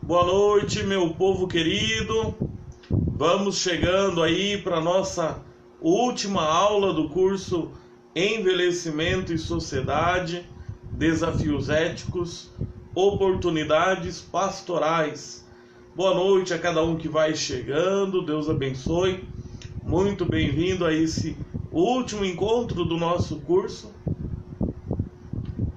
Boa noite, meu povo querido. Vamos chegando aí para nossa última aula do curso Envelhecimento e Sociedade, Desafios Éticos, Oportunidades Pastorais. Boa noite a cada um que vai chegando, Deus abençoe. Muito bem-vindo a esse último encontro do nosso curso.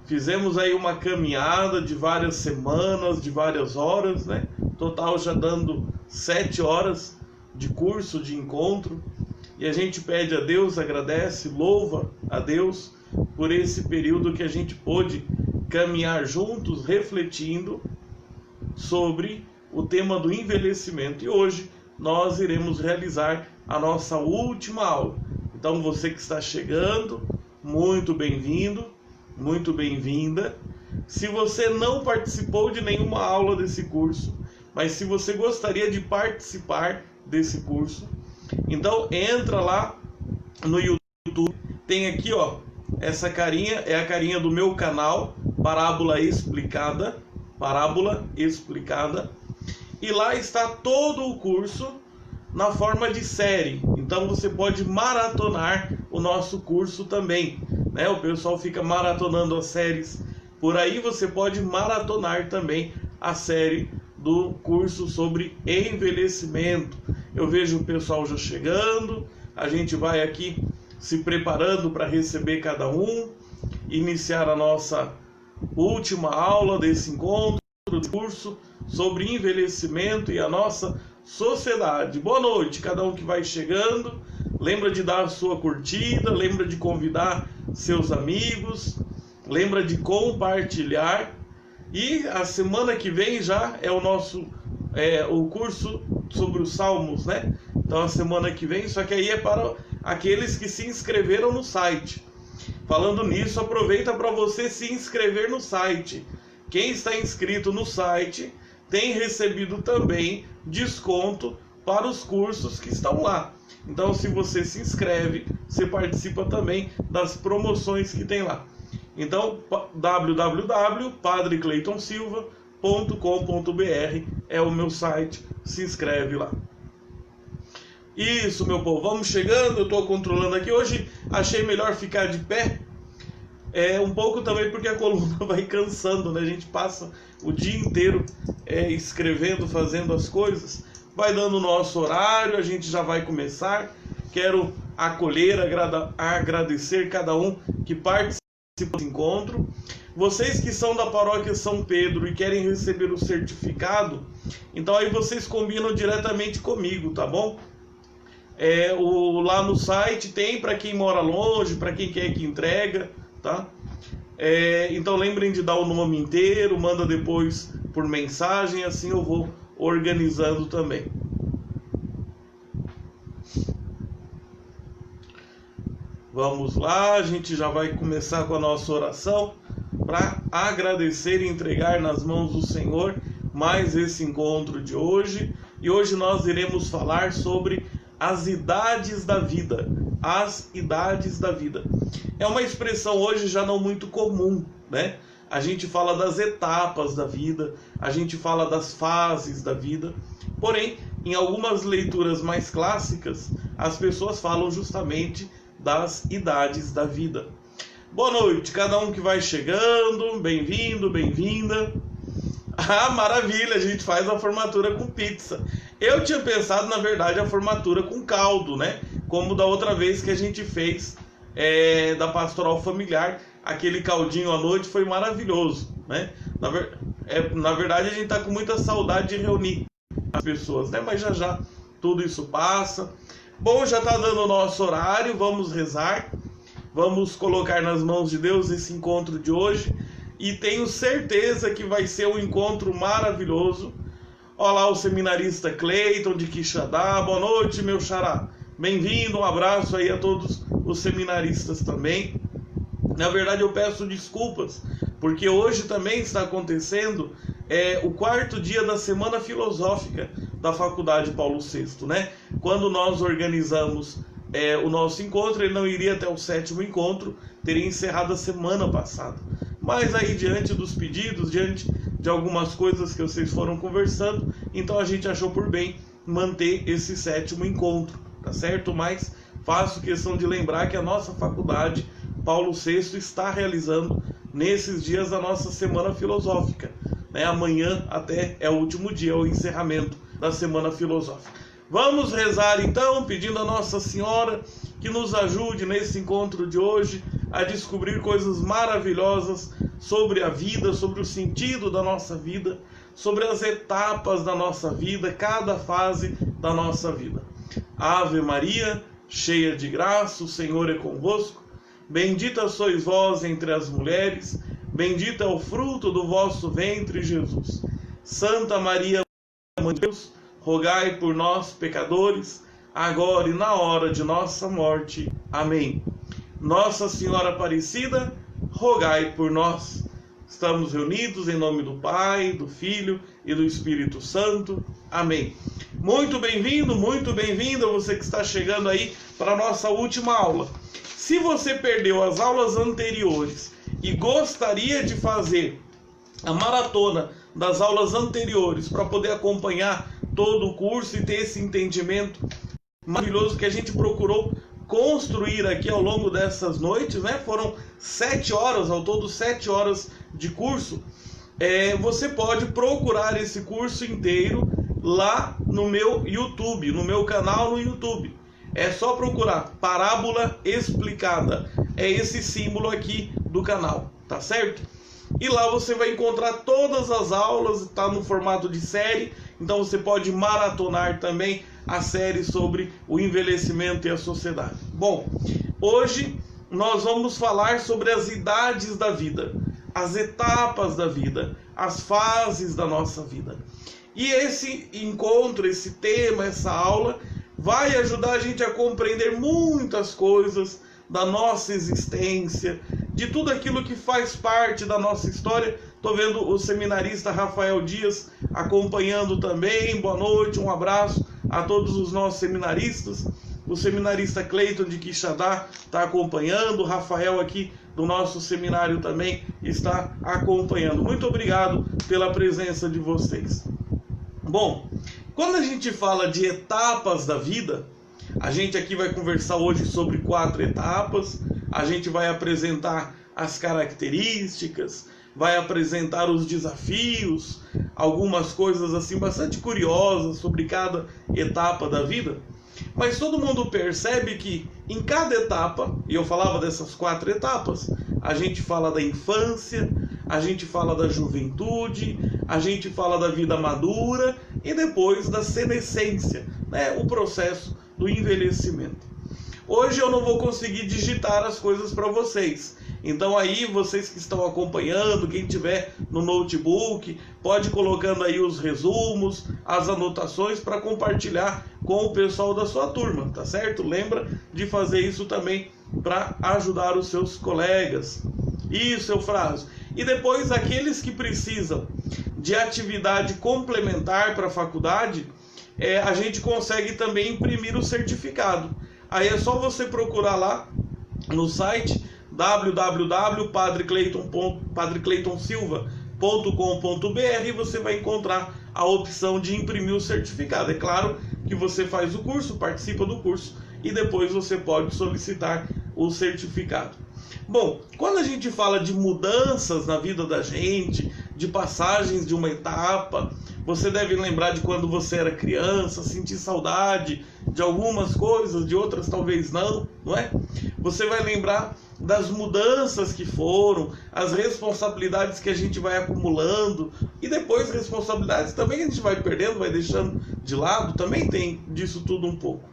Fizemos aí uma caminhada de várias semanas, de várias horas, né? Total já dando 7 horas de curso, de encontro. E a gente pede a Deus, agradece, louva a Deus por esse período que a gente pôde caminhar juntos, refletindo sobre o tema do envelhecimento. E hoje nós iremos realizar a nossa última aula. Então você que está chegando, muito bem-vindo. Muito bem-vinda. Se você não participou de nenhuma aula desse curso, mas se você gostaria de participar desse curso, então entra lá no YouTube. Tem aqui, ó, essa carinha é a carinha do meu canal, Parábola Explicada. Parábola Explicada. E lá está todo o curso na forma de série. Então você pode maratonar o nosso curso também, né? O pessoal fica maratonando as séries por aí, você pode maratonar também a série do curso sobre envelhecimento. Eu vejo o pessoal já chegando, a gente vai aqui se preparando para receber cada um, iniciar a nossa última aula desse encontro, do curso sobre envelhecimento e a nossa sociedade. Boa noite, cada um que vai chegando. Lembra de dar a sua curtida, lembra de convidar seus amigos, lembra de compartilhar. E a semana que vem já é o nosso o curso sobre os Salmos, né? Então a semana que vem, só que aí é para aqueles que se inscreveram no site. Falando nisso, aproveita para você se inscrever no site. Quem está inscrito no site tem recebido também desconto para os cursos que estão lá. Então, se você se inscreve, você participa também das promoções que tem lá. Então, www.padrecleitonsilva.com.br é o meu site, se inscreve lá. Isso, meu povo, vamos chegando, eu estou controlando aqui. Hoje achei melhor ficar de pé, um pouco também porque a coluna vai cansando, né? A gente passa o dia inteiro escrevendo, fazendo as coisas. Vai dando o nosso horário, a gente já vai começar. Quero acolher, agradecer cada um que participa do encontro. Vocês que são da paróquia São Pedro e querem receber o certificado, então aí vocês combinam diretamente comigo, tá bom? Lá no site tem para quem mora longe, para quem quer que entrega, tá? Então lembrem de dar o nome inteiro, manda depois por mensagem, assim eu vou organizando também. Vamos lá, a gente já vai começar com a nossa oração para agradecer e entregar nas mãos do Senhor mais esse encontro de hoje. E hoje nós iremos falar sobre as idades da vida. As idades da vida. É uma expressão hoje já não muito comum, né? A gente fala das etapas da vida, a gente fala das fases da vida. Porém, em algumas leituras mais clássicas, as pessoas falam justamente das idades da vida. Boa noite, cada um que vai chegando, bem-vindo, bem-vinda. Ah, maravilha, a gente faz a formatura com pizza. Eu tinha pensado, na verdade, a formatura com caldo, né? Como da outra vez que a gente fez da pastoral familiar, aquele caldinho à noite foi maravilhoso, né? Na verdade, a gente tá com muita saudade de reunir as pessoas, né? Mas já tudo isso passa. Bom, já tá dando o nosso horário, vamos rezar, vamos colocar nas mãos de Deus esse encontro de hoje. E tenho certeza que vai ser um encontro maravilhoso. Olha lá o seminarista Cleiton de Quixadá. Boa noite, meu xará. Bem-vindo, um abraço aí a todos os seminaristas também. Na verdade, eu peço desculpas, porque hoje também está acontecendo o 4º dia da Semana Filosófica da Faculdade Paulo VI, né? Quando nós organizamos o nosso encontro, ele não iria até o 7º encontro, teria encerrado a semana passada. Mas aí, diante dos pedidos, diante de algumas coisas que vocês foram conversando, então a gente achou por bem manter esse 7º encontro, tá certo? Mas faço questão de lembrar que a nossa faculdade Paulo VI está realizando nesses dias a nossa Semana Filosófica, né? Amanhã até é o último dia, o encerramento da Semana Filosófica. Vamos rezar então, pedindo a Nossa Senhora que nos ajude nesse encontro de hoje a descobrir coisas maravilhosas sobre a vida, sobre o sentido da nossa vida, sobre as etapas da nossa vida, cada fase da nossa vida. Ave Maria, cheia de graça, o Senhor é convosco. Bendita sois vós entre as mulheres, bendito é o fruto do vosso ventre, Jesus. Santa Maria, Mãe de Deus, rogai por nós, pecadores, agora e na hora de nossa morte. Amém. Nossa Senhora Aparecida, rogai por nós. Estamos reunidos em nome do Pai, do Filho e do Espírito Santo. Amém. Muito bem-vindo, muito bem-vinda você que está chegando aí para a nossa última aula. Se você perdeu as aulas anteriores e gostaria de fazer a maratona das aulas anteriores para poder acompanhar todo o curso e ter esse entendimento maravilhoso que a gente procurou construir aqui ao longo dessas noites, né? Foram 7 horas, ao todo 7 horas de curso. Você pode procurar esse curso inteiro lá no meu YouTube, no meu canal no YouTube. É só procurar Parábola Explicada. É esse símbolo aqui do canal, tá certo? E lá você vai encontrar todas as aulas, está no formato de série, então você pode maratonar também a série sobre o envelhecimento e a sociedade. Bom, hoje nós vamos falar sobre as idades da vida, as etapas da vida, as fases da nossa vida. E esse encontro, esse tema, essa aula vai ajudar a gente a compreender muitas coisas da nossa existência, de tudo aquilo que faz parte da nossa história. Estou vendo o seminarista Rafael Dias acompanhando também. Boa noite, um abraço a todos os nossos seminaristas. O seminarista Cleiton de Quixadá está acompanhando. O Rafael aqui do nosso seminário também está acompanhando. Muito obrigado pela presença de vocês. Bom, quando a gente fala de etapas da vida, a gente aqui vai conversar hoje sobre 4 etapas. A gente vai apresentar as características, vai apresentar os desafios, algumas coisas assim bastante curiosas sobre cada etapa da vida. Mas todo mundo percebe que em cada etapa, e eu falava dessas 4 etapas, a gente fala da infância, a gente fala da juventude, a gente fala da vida madura e depois da senescência, né? O processo do envelhecimento. Hoje eu não vou conseguir digitar as coisas para vocês. Então aí, vocês que estão acompanhando, quem tiver no notebook, pode ir colocando aí os resumos, as anotações para compartilhar com o pessoal da sua turma, tá certo? Lembra de fazer isso também para ajudar os seus colegas. Isso, Eufrásio. E depois, aqueles que precisam de atividade complementar para a faculdade, a gente consegue também imprimir o certificado. Aí é só você procurar lá no site www.padrecleitonsilva.com.br e você vai encontrar a opção de imprimir o certificado. É claro que você faz o curso, participa do curso e depois você pode solicitar o certificado. Bom, quando a gente fala de mudanças na vida da gente, de passagens de uma etapa, você deve lembrar de quando você era criança, sentir saudade de algumas coisas, de outras talvez não, não é? Você vai lembrar das mudanças que foram, as responsabilidades que a gente vai acumulando e depois responsabilidades também que a gente vai perdendo, vai deixando de lado, também tem disso tudo um pouco.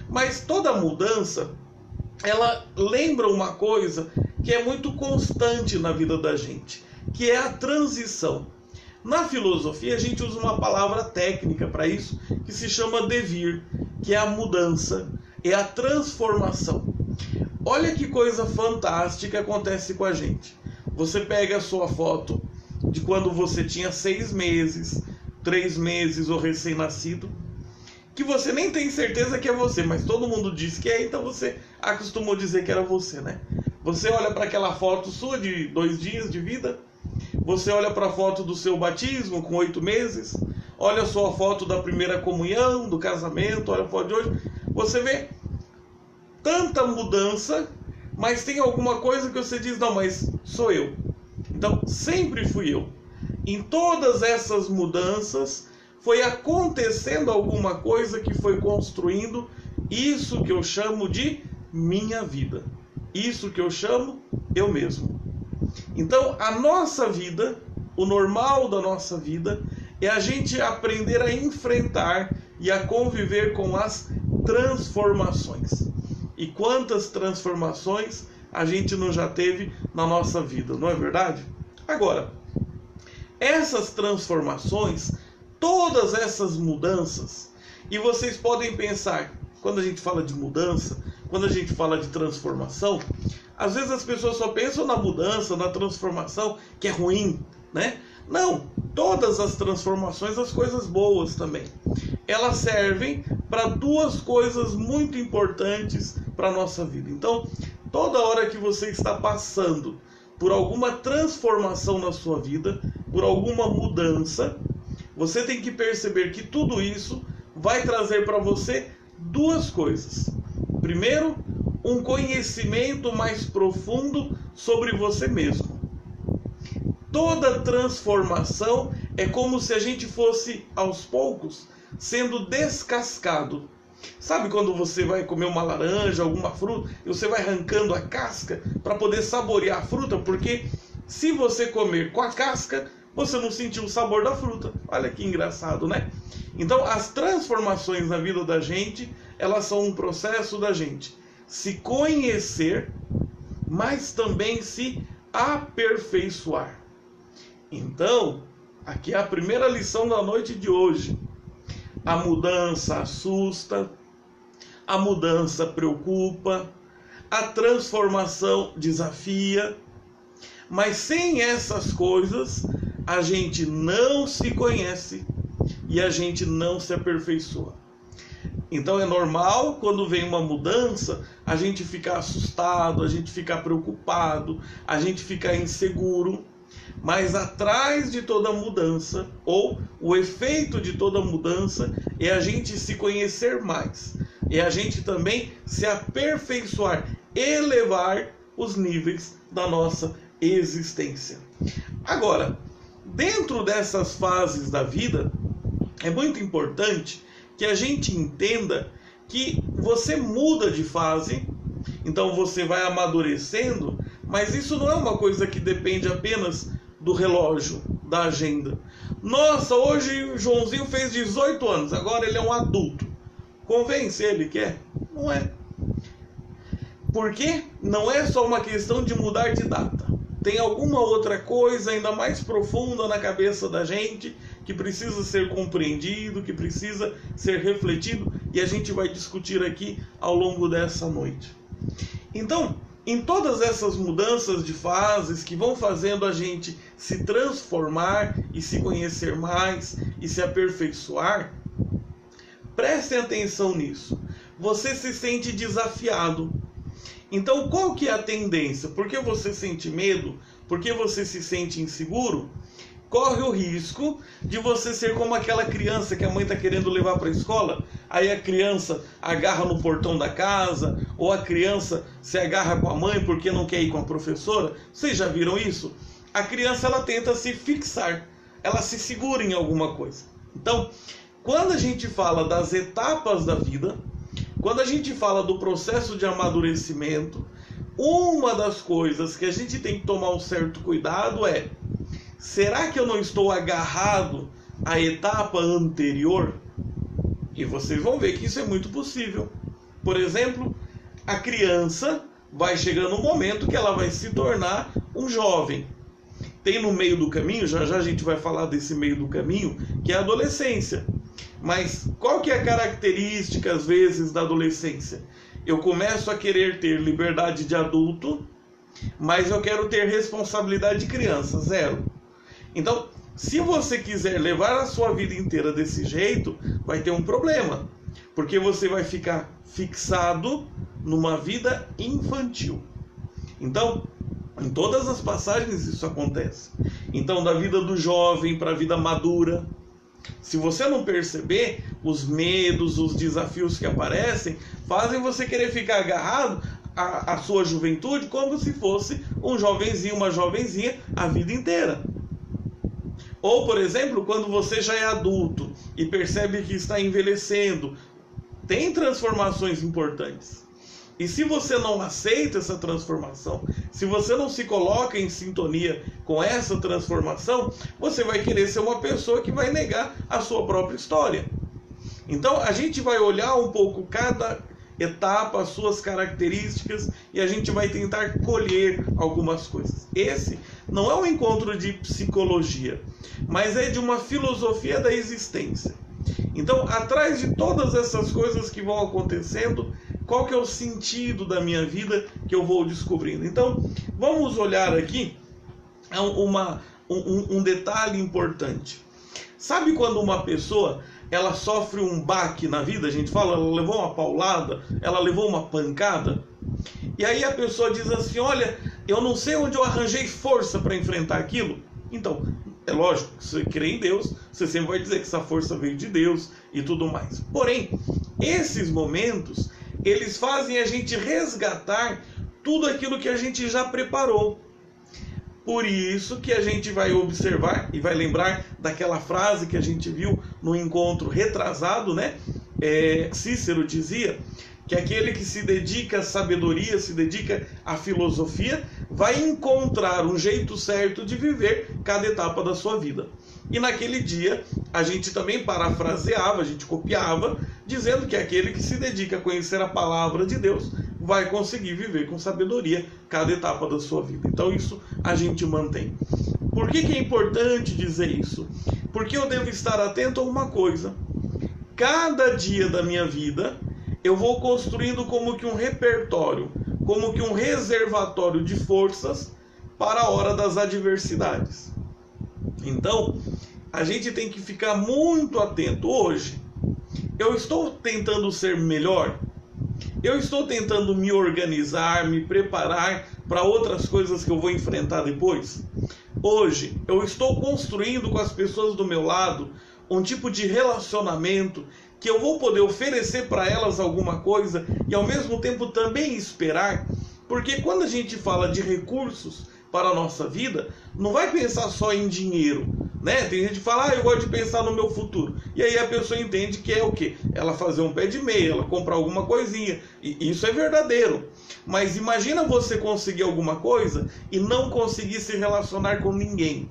Mas toda mudança, ela lembra uma coisa que é muito constante na vida da gente, que é a transição. Na filosofia a gente usa uma palavra técnica para isso, que se chama devir, que é a mudança, é a transformação. Olha que coisa fantástica acontece com a gente. Você pega a sua foto de quando você tinha 6 meses, 3 meses ou recém-nascido, que você nem tem certeza que é você, mas todo mundo diz que é, então você acostumou dizer que era você, né? Você olha para aquela foto sua de 2 dias de vida, Você olha para a foto do seu batismo com 8 meses, olha a sua foto da primeira comunhão, do casamento, olha a foto de hoje, você vê tanta mudança, mas tem alguma coisa que você diz, não, mas sou eu. Então, sempre fui eu. Em todas essas mudanças, foi acontecendo alguma coisa que foi construindo isso que eu chamo de minha vida. Isso que eu chamo eu mesmo. Então, a nossa vida, o normal da nossa vida, é a gente aprender a enfrentar e a conviver com as transformações. E quantas transformações a gente não já teve na nossa vida, não é verdade? Agora, essas transformações, todas essas mudanças, e vocês podem pensar, quando a gente fala de mudança, quando a gente fala de transformação, às vezes as pessoas só pensam na mudança, na transformação, que é ruim, né? Não, todas as transformações, as coisas boas também, elas servem para duas coisas muito importantes para a nossa vida. Então, toda hora que você está passando por alguma transformação na sua vida, por alguma mudança, você tem que perceber que tudo isso vai trazer para você duas coisas. Primeiro, um conhecimento mais profundo sobre você mesmo. Toda transformação é como se a gente fosse, aos poucos, sendo descascado. Sabe quando você vai comer uma laranja, alguma fruta, e você vai arrancando a casca para poder saborear a fruta? Porque se você comer com a casca, você não sentiu o sabor da fruta. Olha que engraçado, né? Então, as transformações na vida da gente, elas são um processo da gente se conhecer, mas também se aperfeiçoar. Então, aqui é a primeira lição da noite de hoje. A mudança assusta, a mudança preocupa, a transformação desafia, mas sem essas coisas a gente não se conhece e a gente não se aperfeiçoa. Então é normal quando vem uma mudança a gente ficar assustado, a gente ficar preocupado, a gente ficar inseguro. Mas atrás de toda mudança, ou o efeito de toda mudança, é a gente se conhecer mais. É a gente também se aperfeiçoar, elevar os níveis da nossa existência. Agora, dentro dessas fases da vida, é muito importante que a gente entenda que você muda de fase, então você vai amadurecendo, mas isso não é uma coisa que depende apenas do relógio, da agenda. Nossa, hoje o Joãozinho fez 18 anos, agora ele é um adulto. Convence ele que é? Não é. Porque não é só uma questão de mudar de data. Tem alguma outra coisa ainda mais profunda na cabeça da gente que precisa ser compreendido, que precisa ser refletido, e a gente vai discutir aqui ao longo dessa noite. Então, em todas essas mudanças de fases que vão fazendo a gente se transformar e se conhecer mais e se aperfeiçoar, prestem atenção nisso. Você se sente desafiado. Então, qual que é a tendência? Por que você sente medo? Por que você se sente inseguro? Corre o risco de você ser como aquela criança que a mãe está querendo levar para a escola, aí a criança agarra no portão da casa, ou a criança se agarra com a mãe porque não quer ir com a professora. Vocês já viram isso? A criança, ela tenta se fixar, ela se segura em alguma coisa. Então, quando a gente fala das etapas da vida, quando a gente fala do processo de amadurecimento, uma das coisas que a gente tem que tomar um certo cuidado é: será que eu não estou agarrado à etapa anterior? E vocês vão ver que isso é muito possível. Por exemplo, a criança vai chegar no momento que ela vai se tornar um jovem. Tem no meio do caminho, já já a gente vai falar desse meio do caminho, que é a adolescência. Mas qual que é a característica, às vezes, da adolescência? Eu começo a querer ter liberdade de adulto, mas eu quero ter responsabilidade de criança, zero. Então, se você quiser levar a sua vida inteira desse jeito, vai ter um problema. Porque você vai ficar fixado numa vida infantil. Então, em todas as passagens isso acontece. Então, da vida do jovem para a vida madura. Se você não perceber, os medos, os desafios que aparecem, fazem você querer ficar agarrado à sua juventude como se fosse um jovenzinho, uma jovenzinha a vida inteira. Ou, por exemplo, quando você já é adulto e percebe que está envelhecendo, tem transformações importantes. E se você não aceita essa transformação, se você não se coloca em sintonia com essa transformação, você vai querer ser uma pessoa que vai negar a sua própria história. Então a gente vai olhar um pouco cada etapa, as suas características, e a gente vai tentar colher algumas coisas. Esse não é um encontro de psicologia, mas é de uma filosofia da existência. Então, atrás de todas essas coisas que vão acontecendo, qual que é o sentido da minha vida que eu vou descobrindo? Então, vamos olhar aqui um detalhe importante. Sabe quando uma pessoa ela sofre um baque na vida? A gente fala, ela levou uma paulada, ela levou uma pancada. E aí a pessoa diz assim, olha, eu não sei onde eu arranjei força para enfrentar aquilo. Então, é lógico, se você crê em Deus, você sempre vai dizer que essa força veio de Deus e tudo mais. Porém, esses momentos, eles fazem a gente resgatar tudo aquilo que a gente já preparou. Por isso que a gente vai observar e vai lembrar daquela frase que a gente viu no encontro retrasado, né? Cícero dizia que aquele que se dedica à sabedoria, se dedica à filosofia, vai encontrar um jeito certo de viver cada etapa da sua vida. E naquele dia, a gente também parafraseava, a gente copiava, dizendo que aquele que se dedica a conhecer a palavra de Deus vai conseguir viver com sabedoria cada etapa da sua vida. Então isso a gente mantém. Por que é importante dizer isso? Porque eu devo estar atento a uma coisa. Cada dia da minha vida, eu vou construindo como que um repertório, como que um reservatório de forças para a hora das adversidades. Então, a gente tem que ficar muito atento. Hoje, eu estou tentando ser melhor? Eu estou tentando me organizar, me preparar para outras coisas que eu vou enfrentar depois? Hoje, eu estou construindo com as pessoas do meu lado um tipo de relacionamento que eu vou poder oferecer para elas alguma coisa e ao mesmo tempo também esperar, porque quando a gente fala de recursos para a nossa vida, não vai pensar só em dinheiro, né? Tem gente que fala, eu gosto de pensar no meu futuro, e aí a pessoa entende que é o quê? Ela fazer um pé de meia, ela comprar alguma coisinha, e isso é verdadeiro. Mas imagina você conseguir alguma coisa e não conseguir se relacionar com ninguém.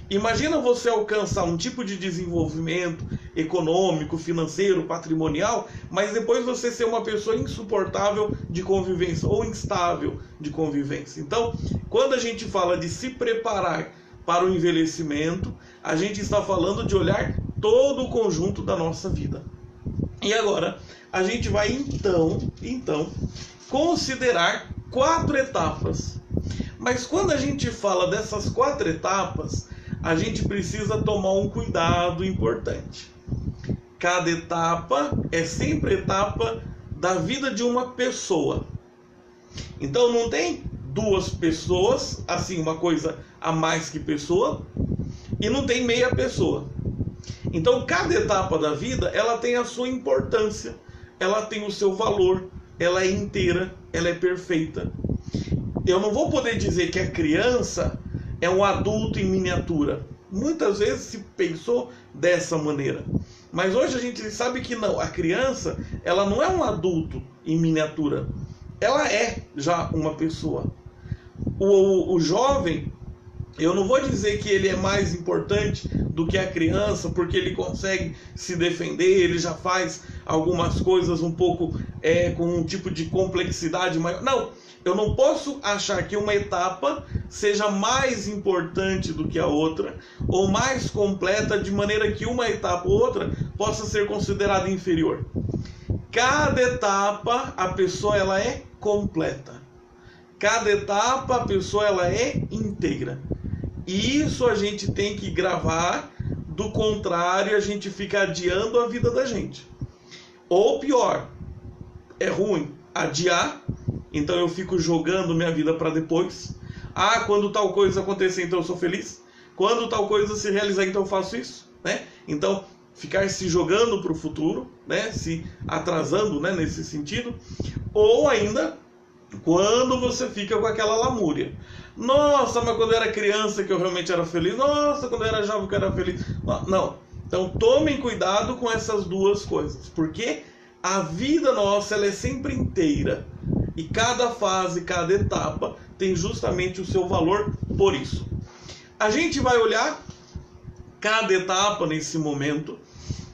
Imagina você alcançar um tipo de desenvolvimento econômico, financeiro, patrimonial, mas depois você ser uma pessoa insuportável de convivência ou instável de convivência. Então, quando a gente fala de se preparar para o envelhecimento, a gente está falando de olhar todo o conjunto da nossa vida. E agora, a gente vai então considerar 4 etapas. Mas quando a gente fala dessas 4 etapas, a gente precisa tomar um cuidado importante. Cada etapa é sempre etapa da vida de uma pessoa. Então não tem 2 pessoas, assim, uma coisa a mais que pessoa, e não tem meia pessoa. Então cada etapa da vida, ela tem a sua importância, ela tem o seu valor, ela é inteira, ela é perfeita. Eu não vou poder dizer que a criança é um adulto em miniatura. Muitas vezes se pensou dessa maneira. Mas hoje a gente sabe que não. A criança, ela não é um adulto em miniatura. Ela é já uma pessoa. O jovem, eu não vou dizer que ele é mais importante do que a criança, porque ele consegue se defender, ele já faz algumas coisas um pouco com um tipo de complexidade maior. Não. Eu não posso achar que uma etapa seja mais importante do que a outra, ou mais completa, de maneira que uma etapa ou outra possa ser considerada inferior. Cada etapa, a pessoa ela é completa. Cada etapa, a pessoa ela é íntegra. E isso a gente tem que gravar, do contrário, a gente fica adiando a vida da gente. Ou pior, é ruim adiar. Então eu fico jogando minha vida para depois. Quando tal coisa acontecer, então eu sou feliz. Quando tal coisa se realizar, então eu faço isso, né? Então, ficar se jogando para o futuro, né? Se atrasando, né? Nesse sentido. Ou ainda, quando você fica com aquela lamúria. Nossa, mas quando eu era criança que eu realmente era feliz. Nossa, quando eu era jovem que eu era feliz. Não. Então, tomem cuidado com essas duas coisas. Porque a vida nossa, ela é sempre inteira. E cada fase, cada etapa tem justamente o seu valor por isso. A gente vai olhar cada etapa nesse momento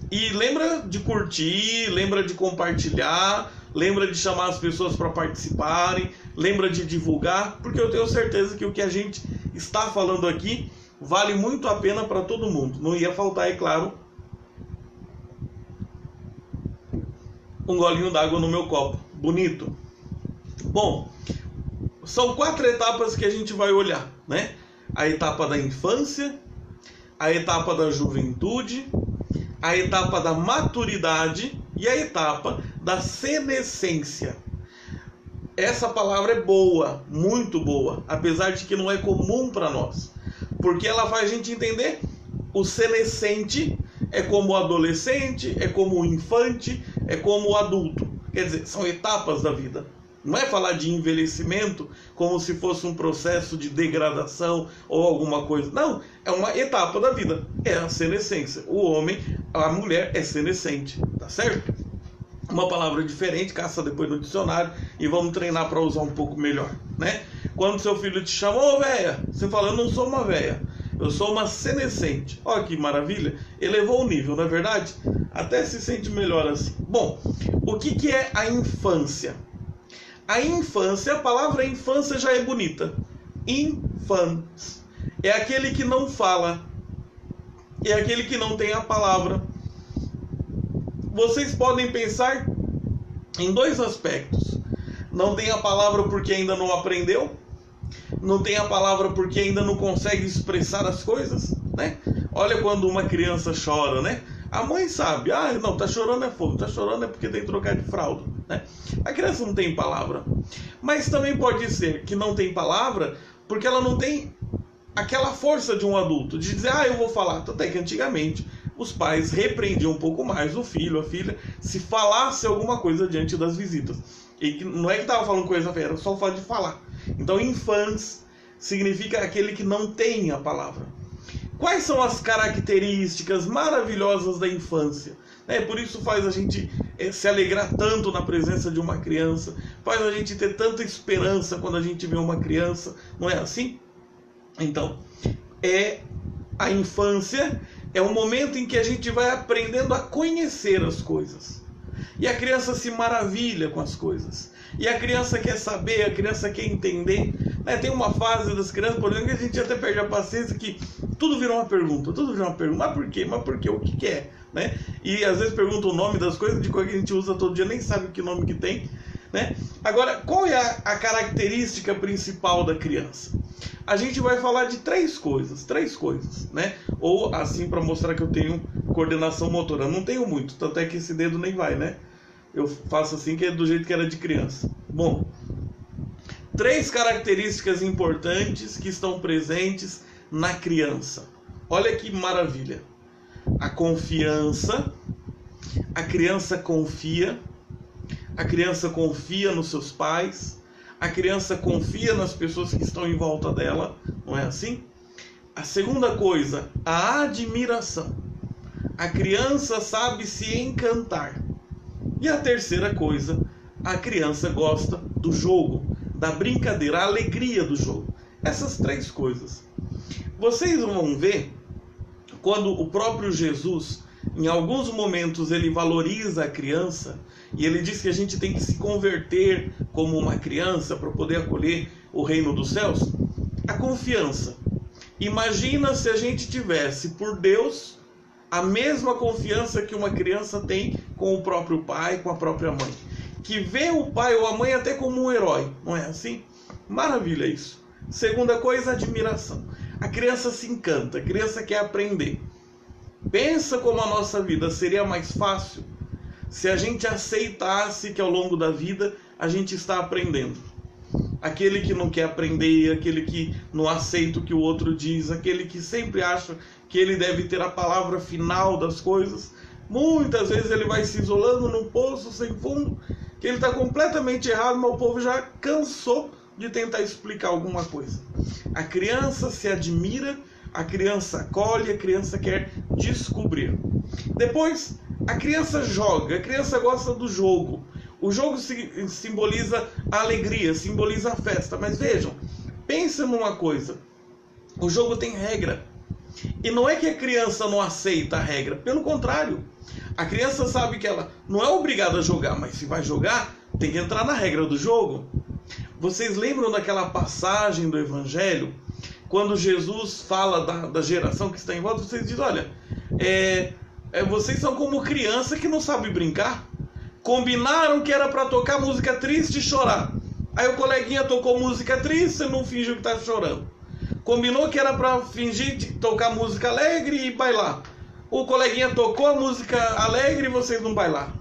e lembra de curtir, lembra de compartilhar, lembra de chamar as pessoas para participarem, lembra de divulgar, porque eu tenho certeza que o que a gente está falando aqui vale muito a pena para todo mundo. Não ia faltar, é claro, um golinho d'água no meu copo. Bonito. Bom, são 4 etapas que a gente vai olhar, né? A etapa da infância, a etapa da juventude, a etapa da maturidade e a etapa da senescência. Essa palavra é boa, muito boa, apesar de que não é comum para nós, porque ela faz a gente entender o senescente é como o adolescente, é como o infante, é como o adulto. Quer dizer, são etapas da vida. Não é falar de envelhecimento como se fosse um processo de degradação ou alguma coisa. Não, é uma etapa da vida. É a senescência. O homem, a mulher é senescente, tá certo? Uma palavra diferente, caça depois no dicionário e vamos treinar para usar um pouco melhor, né? Quando seu filho te chama, ô véia, você fala, eu não sou uma véia, eu sou uma senescente. Olha que maravilha, elevou o nível, não é verdade? Até se sente melhor assim. Bom, o que é a infância? A infância, a palavra infância já é bonita. Infans. É aquele que não fala. É aquele que não tem a palavra. Vocês podem pensar em 2 aspectos. Não tem a palavra porque ainda não aprendeu. Não tem a palavra porque ainda não consegue expressar as coisas, né? Olha quando uma criança chora, né? A mãe sabe, não, tá chorando é fogo, tá chorando é porque tem que trocar de fralda, né? A criança não tem palavra. Mas também pode ser que não tem palavra porque ela não tem aquela força de um adulto, de dizer, eu vou falar. Até que antigamente os pais repreendiam um pouco mais o filho, a filha, se falasse alguma coisa diante das visitas. E não é que tava falando coisa feia, era só o fato de falar. Então, infans significa aquele que não tem a palavra. Quais são as características maravilhosas da infância? Por isso faz a gente se alegrar tanto na presença de uma criança, faz a gente ter tanta esperança quando a gente vê uma criança, não é assim? Então, a infância é o momento em que a gente vai aprendendo a conhecer as coisas. E a criança se maravilha com as coisas. E a criança quer saber, a criança quer entender. Tem uma fase das crianças, por exemplo, que a gente até perde a paciência, que tudo vira uma pergunta. Mas por quê? Mas por quê? O que é? E às vezes pergunta o nome das coisas, de coisa que a gente usa todo dia, nem sabe que nome que tem. Agora, qual é a característica principal da criança? A gente vai falar de 3 coisas, Ou assim, para mostrar que eu tenho coordenação motora. Eu não tenho muito, tanto é que esse dedo nem vai, Eu faço assim, que é do jeito que era de criança. Bom, 3 características importantes que estão presentes na criança. Olha que maravilha. A confiança. A criança confia. A criança confia nos seus pais. A criança confia nas pessoas que estão em volta dela. Não é assim? A segunda coisa, a admiração. A criança sabe se encantar. E a terceira coisa, a criança gosta do jogo, da brincadeira, a alegria do jogo. Essas 3 coisas. Vocês vão ver quando o próprio Jesus, em alguns momentos, ele valoriza a criança e ele diz que a gente tem que se converter como uma criança para poder acolher o reino dos céus. A confiança. Imagina se a gente tivesse por Deus a mesma confiança que uma criança tem com o próprio pai, com a própria mãe. Que vê o pai ou a mãe até como um herói, não é assim? Maravilha isso. Segunda coisa, admiração. A criança se encanta, a criança quer aprender. Pensa como a nossa vida seria mais fácil se a gente aceitasse que ao longo da vida a gente está aprendendo. aquele que não quer aprender, aquele que não aceita o que o outro diz, aquele que sempre acha que ele deve ter a palavra final das coisas. Muitas vezes ele vai se isolando num poço sem fundo, que ele está completamente errado, mas o povo já cansou de tentar explicar alguma coisa. A criança se admira, a criança acolhe, a criança quer descobrir. Depois, a criança joga, a criança gosta do jogo. O jogo simboliza a alegria, simboliza a festa. Mas vejam, pensem numa coisa. O jogo tem regra. E não é que a criança não aceita a regra. Pelo contrário. A criança sabe que ela não é obrigada a jogar, mas se vai jogar, tem que entrar na regra do jogo. Vocês lembram daquela passagem do Evangelho? Quando Jesus fala da geração que está em volta, vocês dizem, olha, vocês são como criança que não sabe brincar. Combinaram que era para tocar música triste e chorar. Aí o coleguinha tocou música triste e não fingiu que estava chorando. Combinou que era para fingir de tocar música alegre e bailar. O coleguinha tocou a música alegre e vocês não bailaram.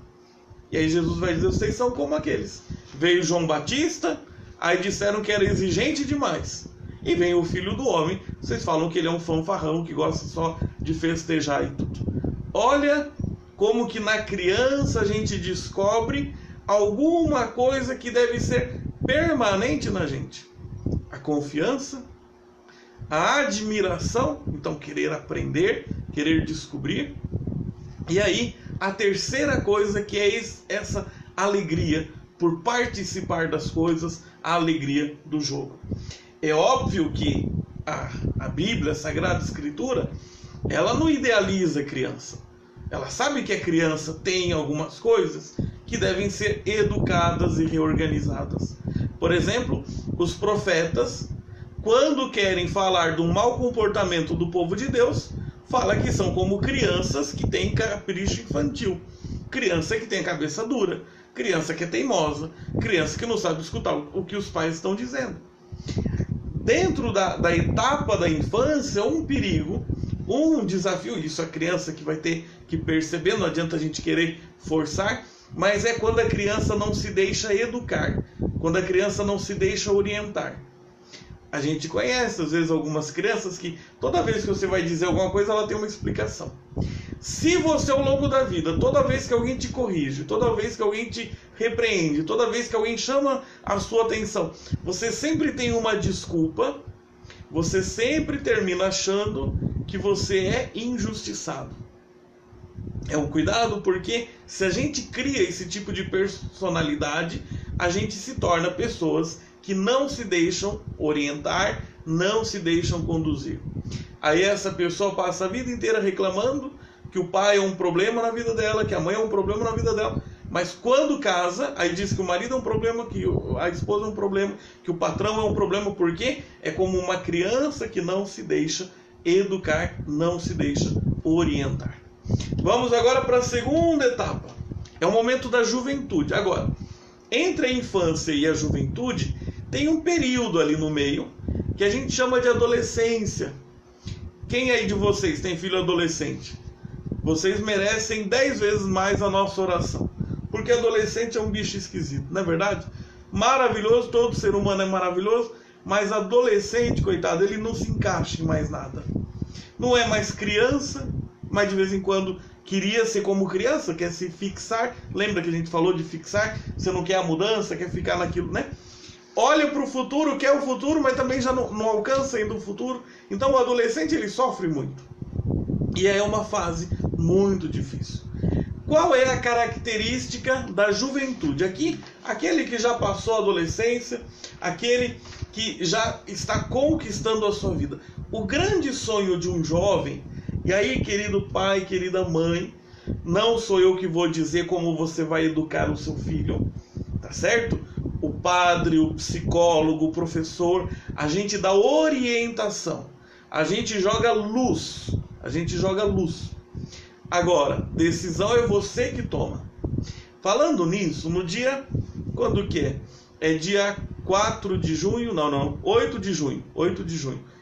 E aí Jesus vai dizer, vocês são como aqueles. Veio João Batista, aí disseram que era exigente demais. E vem o Filho do Homem, vocês falam que ele é um fanfarrão, que gosta só de festejar e tudo. Olha como que na criança a gente descobre alguma coisa que deve ser permanente na gente. A confiança, a admiração, então querer aprender, querer descobrir. E aí, a terceira coisa que é essa alegria por participar das coisas, a alegria do jogo. É óbvio que a Bíblia, a Sagrada Escritura, ela não idealiza a criança. Ela sabe que a criança tem algumas coisas que devem ser educadas e reorganizadas. Por exemplo, os profetas, quando querem falar do mau comportamento do povo de Deus, fala que são como crianças que têm capricho infantil. Criança que tem a cabeça dura, criança que é teimosa, criança que não sabe escutar o que os pais estão dizendo. Dentro da etapa da infância, um perigo, um desafio, isso a criança que vai ter que perceber, não adianta a gente querer forçar, mas é quando a criança não se deixa educar, quando a criança não se deixa orientar. A gente conhece, às vezes, algumas crianças que toda vez que você vai dizer alguma coisa, ela tem uma explicação. Se você, ao longo da vida, toda vez que alguém te corrige, toda vez que alguém te repreende, toda vez que alguém chama a sua atenção, você sempre tem uma desculpa, você sempre termina achando que você é injustiçado. É um cuidado, porque se a gente cria esse tipo de personalidade, a gente se torna pessoas que não se deixam orientar, não se deixam conduzir. Aí essa pessoa passa a vida inteira reclamando que o pai é um problema na vida dela, que a mãe é um problema na vida dela, mas quando casa, aí diz que o marido é um problema, que a esposa é um problema, que o patrão é um problema, porque é como uma criança que não se deixa educar, não se deixa orientar. Vamos agora para a segunda etapa. É o momento da juventude. Agora, entre a infância e a juventude, tem um período ali no meio que a gente chama de adolescência. Quem aí de vocês tem filho adolescente? Vocês merecem 10 vezes mais a nossa oração. Porque adolescente é um bicho esquisito, não é verdade? Maravilhoso, todo ser humano é maravilhoso, mas adolescente, coitado, ele não se encaixa em mais nada. Não é mais criança, mas de vez em quando queria ser como criança, quer se fixar. Lembra que a gente falou de fixar? Você não quer a mudança, quer ficar naquilo, né? Olha para o futuro, quer o futuro, mas também já não alcança ainda o futuro. Então o adolescente ele sofre muito. E é uma fase muito difícil. Qual é a característica da juventude? Aqui, aquele que já passou a adolescência, aquele que já está conquistando a sua vida. O grande sonho de um jovem, e aí, querido pai, querida mãe, não sou eu que vou dizer como você vai educar o seu filho, tá certo? O padre, o psicólogo, o professor, a gente dá orientação, a gente joga luz, Agora, decisão é você que toma. Falando nisso, no dia, quando que é? É dia 4 de junho, 8 de junho,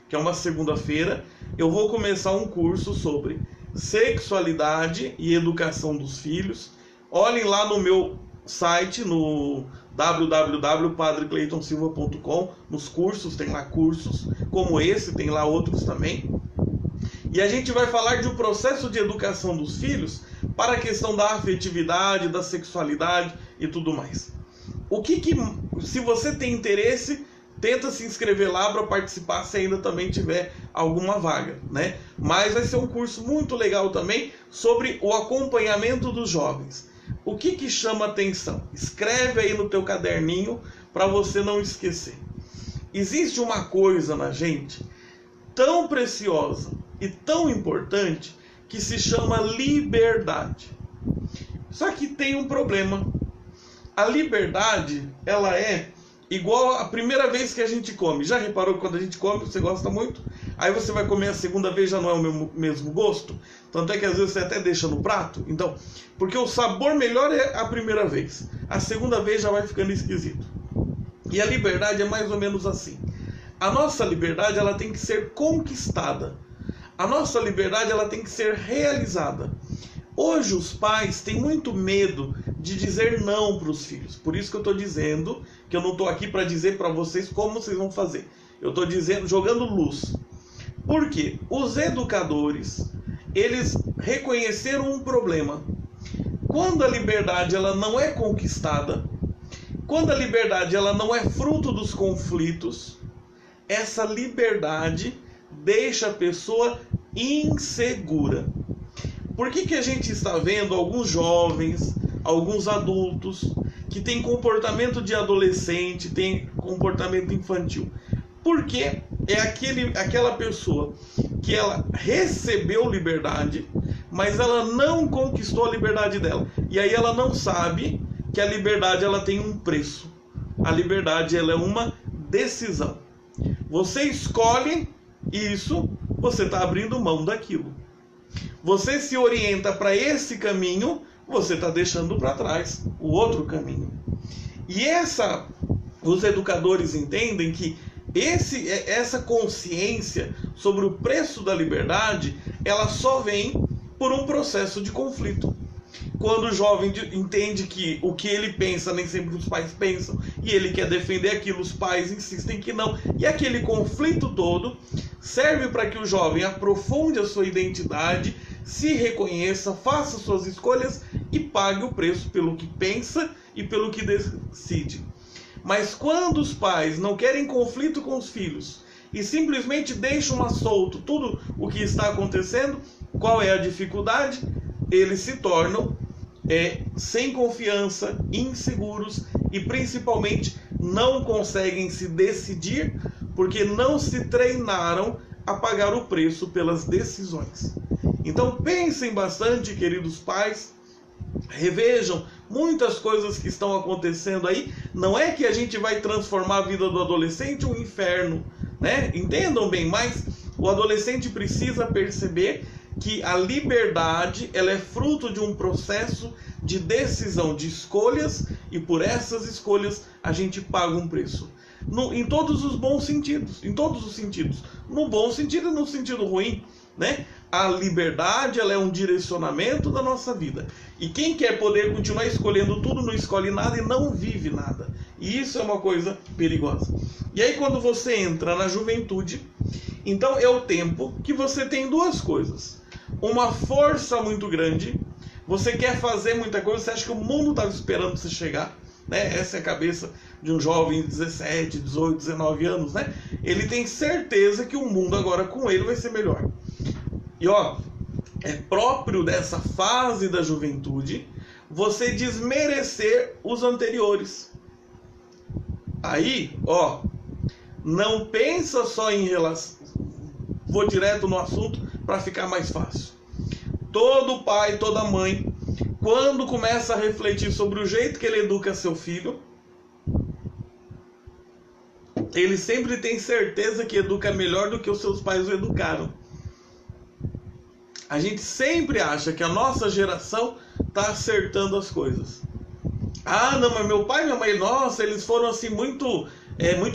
que é uma segunda-feira, eu vou começar um curso sobre sexualidade e educação dos filhos. Olhem lá no meu site, no www.padrecleitonsilva.com. Nos cursos, tem lá cursos como esse, tem lá outros também. E a gente vai falar de um processo de educação dos filhos para a questão da afetividade, da sexualidade e tudo mais. Se você tem interesse, tenta se inscrever lá para participar se ainda também tiver alguma vaga, né? Mas vai ser um curso muito legal também sobre o acompanhamento dos jovens. O que chama atenção? Escreve aí no teu caderninho para você não esquecer. Existe uma coisa na gente tão preciosa e tão importante que se chama liberdade. Só que tem um problema. A liberdade, ela é igual a primeira vez que a gente come. Já reparou que quando a gente come, você gosta muito? Aí você vai comer a segunda vez, já não é o mesmo gosto? Tanto é que às vezes você até deixa no prato. Então, porque o sabor melhor é a primeira vez. A segunda vez já vai ficando esquisito. E a liberdade é mais ou menos assim. A nossa liberdade, ela tem que ser conquistada. A nossa liberdade, ela tem que ser realizada. Hoje os pais têm muito medo de dizer não para os filhos. Por isso que eu estou dizendo que eu não estou aqui para dizer para vocês como vocês vão fazer. Eu estou dizendo, jogando luz. Por quê? Os educadores, eles reconheceram um problema. Quando a liberdade ela não é conquistada, quando a liberdade ela não é fruto dos conflitos, essa liberdade deixa a pessoa insegura. Por que a gente está vendo alguns jovens, alguns adultos que têm comportamento de adolescente, têm comportamento infantil? Porque é aquela pessoa que ela recebeu liberdade, mas ela não conquistou a liberdade dela. E aí ela não sabe que a liberdade ela tem um preço. A liberdade ela é uma decisão. Você escolhe isso, você está abrindo mão daquilo. Você se orienta para esse caminho, você está deixando para trás o outro caminho. E os educadores entendem que essa consciência sobre o preço da liberdade, ela só vem por um processo de conflito. Quando o jovem entende que o que ele pensa nem sempre os pais pensam, e ele quer defender aquilo, os pais insistem que não, e aquele conflito todo serve para que o jovem aprofunde a sua identidade, se reconheça, faça suas escolhas e pague o preço pelo que pensa e pelo que decide. Mas quando os pais não querem conflito com os filhos e simplesmente deixam solto tudo o que está acontecendo, qual é a dificuldade? Eles se tornam sem confiança, inseguros e principalmente não conseguem se decidir porque não se treinaram a pagar o preço pelas decisões. Então pensem bastante, queridos pais, revejam muitas coisas que estão acontecendo aí. Não é que a gente vai transformar a vida do adolescente um inferno, né? Entendam bem, mas o adolescente precisa perceber que a liberdade ela é fruto de um processo de decisão, de escolhas, e por essas escolhas a gente paga um preço. Em todos os bons sentidos, em todos os sentidos. No bom sentido e no sentido ruim, né? A liberdade ela é um direcionamento da nossa vida. E quem quer poder continuar escolhendo tudo, não escolhe nada e não vive nada. E isso é uma coisa perigosa. E aí quando você entra na juventude, então é o tempo que você tem duas coisas. Uma força muito grande, você quer fazer muita coisa, você acha que o mundo estava esperando você chegar, né? Essa é a cabeça de um jovem de 17, 18, 19 anos, né? Ele tem certeza que o mundo agora com ele vai ser melhor. E é próprio dessa fase da juventude você desmerecer os anteriores. Aí, não pensa só em relação... Vou direto no assunto para ficar mais fácil. Todo pai, toda mãe, quando começa a refletir sobre o jeito que ele educa seu filho, ele sempre tem certeza que educa melhor do que os seus pais o educaram. A gente sempre acha que a nossa geração está acertando as coisas. Ah, não, mas meu pai e minha mãe, nossa, eles foram assim muito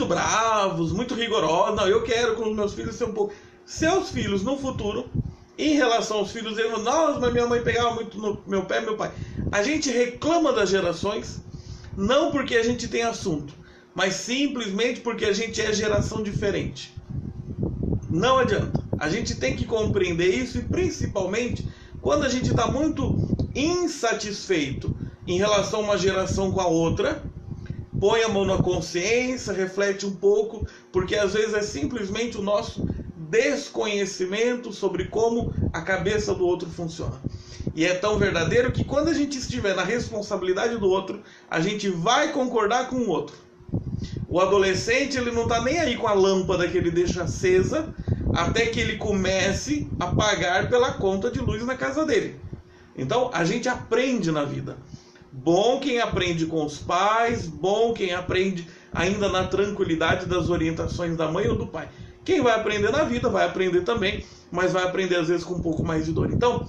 bravos, muito rigorosos. Não, eu quero com os meus filhos ser um pouco... Seus filhos no futuro, em relação aos filhos deles, nossa, mas minha mãe pegava muito no meu pé, meu pai. A gente reclama das gerações, não porque a gente tem assunto, mas simplesmente porque a gente é geração diferente. Não adianta. A gente tem que compreender isso, e principalmente quando a gente está muito insatisfeito em relação a uma geração com a outra, põe a mão na consciência, reflete um pouco, porque às vezes é simplesmente o nosso desconhecimento sobre como a cabeça do outro funciona. E é tão verdadeiro que quando a gente estiver na responsabilidade do outro, a gente vai concordar com o outro. O adolescente, ele não está nem aí com a lâmpada que ele deixa acesa até que ele comece a pagar pela conta de luz na casa dele. Então a gente aprende na vida. Bom quem aprende com os pais, bom quem aprende ainda na tranquilidade das orientações da mãe ou do pai. Quem vai aprender na vida vai aprender também, mas vai aprender às vezes com um pouco mais de dor. Então,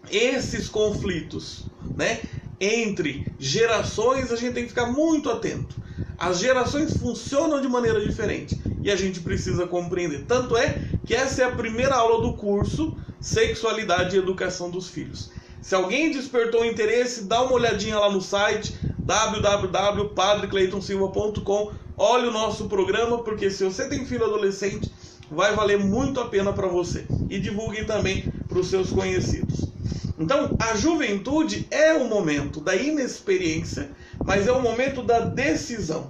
esses conflitos, né, entre gerações, a gente tem que ficar muito atento. As gerações funcionam de maneira diferente e a gente precisa compreender. Tanto é que essa é a primeira aula do curso Sexualidade e Educação dos Filhos. Se alguém despertou interesse, dá uma olhadinha lá no site www.padrecleitonsilva.com. Olhe o nosso programa, porque se você tem filho adolescente, vai valer muito a pena para você. E divulguem também para os seus conhecidos. Então, a juventude é o momento da inexperiência, mas é o momento da decisão.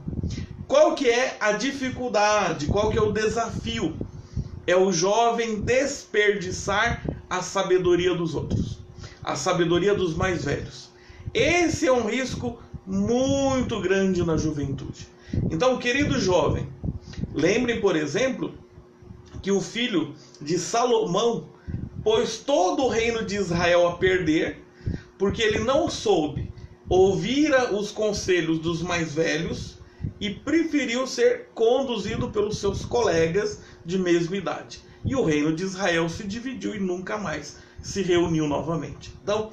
Qual que é a dificuldade? Qual que é o desafio? É o jovem desperdiçar a sabedoria dos outros, a sabedoria dos mais velhos. Esse é um risco muito grande na juventude. Então, querido jovem, lembrem, por exemplo, que o filho de Salomão pôs todo o reino de Israel a perder, porque ele não soube ouvir os conselhos dos mais velhos e preferiu ser conduzido pelos seus colegas de mesma idade. E o reino de Israel se dividiu e nunca mais se reuniu novamente. Então,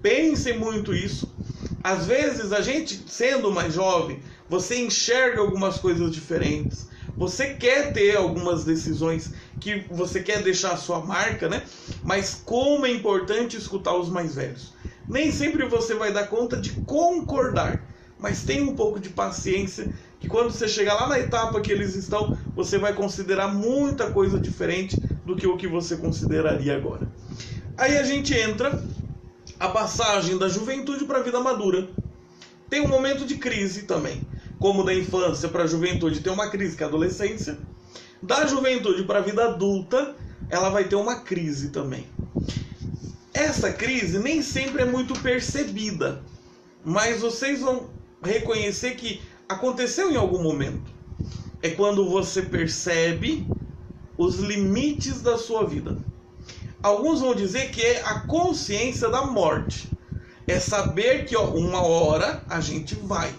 pensem muito isso. Às vezes, a gente, sendo mais jovem, você enxerga algumas coisas diferentes. Você quer ter algumas decisões que você quer deixar a sua marca, né? Mas como é importante escutar os mais velhos. Nem sempre você vai dar conta de concordar, mas tenha um pouco de paciência, que quando você chegar lá na etapa que eles estão, você vai considerar muita coisa diferente do que o que você consideraria agora. Aí a gente entra a passagem da juventude para a vida madura. Tem um momento de crise também. Como da infância para a juventude tem uma crise que é a adolescência, da juventude para a vida adulta, ela vai ter uma crise também. Essa crise nem sempre é muito percebida, mas vocês vão reconhecer que aconteceu em algum momento. É quando você percebe os limites da sua vida. Alguns vão dizer que é a consciência da morte. É saber que uma hora a gente vai.